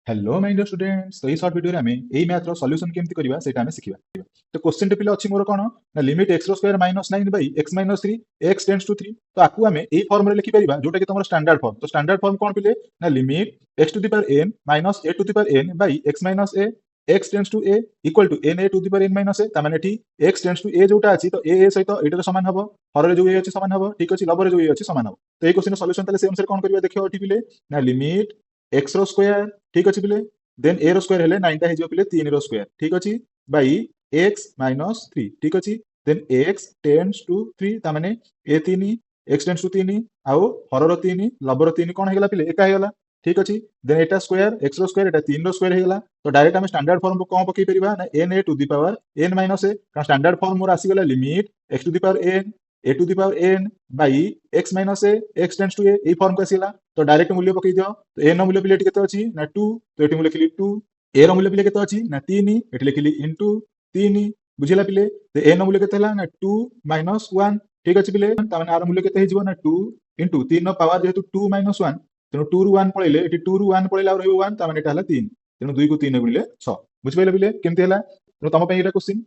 Hello my dear students. तो ये short video रे हमें एई मैथ रो सॉल्यूशन केमति करिवा सेटा हमें सिखिबा। तो क्वेश्चन टे पिले अछि मोर कोन ना लिमिट x रो square minus 9 by x minus 3 x tends to 3। तो आकु हमें एई फॉर्म रे लिखि परिबा जोटा कि तमरो स्टैंडर्ड फॉर्म। तो स्टैंडर्ड फॉर्म कोन पिले ना limit x to the power n minus a to the power n by x minus a x tends to a equal to n a to the power n minus a। ता माने एठी x tends to a जोटा अछि तो a सहित एटार समान हबो, हर रे जो a अछि समान हबो, ठीक अछि, लब रे जो a अछि समान हबो। तो एई क्वेश्चन सॉल्यूशन तले से अनुसार कोन करिवा देखियो एठी पिले ना लिमिट x रो स्क्वायर, ठीक अछि पिले, देन ए रो स्क्वायर हेले 9 टा हे जो पिले 3 रो स्क्वायर, ठीक अछि, बाई x माइनस 3, ठीक अछि, देन x टेंड्स टू 3 ता माने ए 3 x टेंड्स टू 3 आउ हर रो 3 लब रो 3 कोन हेगला पिले एका हेगला, ठीक अछि, देन एटा स्क्वायर x रो स्क्वायर एटा 3 रो स्क्वायर हेगला। तो डायरेक्ट हम स्टैंडर्ड फॉर्म को कोन पकई परिबा ना n a to the power n minus a। का स्टैंडर्ड फॉर्म मोर आसी गेला limit x to the power n a to the power n by x minus a x tends to a a form को आसीला। तो direct मूल्य पकई दियो। तो n रो मूल्य पिले केते अछि ना 2, तो एटी मूल्य लिखिली 2। ए रो मूल्य पिले केते अछि ना 3 एटी लिखिली इनटू 3, बुझिला पिले। तो n रो मूल्य केते हला ना 2 माइनस 1, ठीक अछि पिले। ता माने आर मूल्य केते हिजबो ना 2 इनटू 3 रो पावर जेहेतु 2 माइनस 1, तेणु 2 रु 1 पळेले एटी 2 रु 1 पळेला और 1 ता माने एटा हला 3, तेणु 2 को 3 गुणिले 6। बुझि पाइले पिले केमति हला। तेणु तम पई एटा क्वेश्चन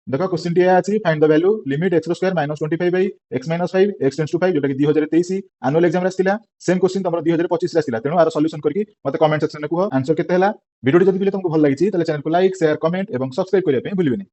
देखो, क्वेश्चन टी अछि find the value limit x square minus 25 by x minus 5 x tends to 5 जोटा कि 2023 एनुअल एग्जाम रे आस्तिला। सेम क्वेश्चन तमरो 2025 रे आस्तिला। तेणु आर सॉल्यूशन करके मते कमेंट सेक्शन में कुहो आंसर केते हला। वीडियो जदि पिले तुमको भल लागिछि तले चैनल को लाइक शेयर कमेंट एवं सब्सक्राइब करिया पे भूलिबेनी।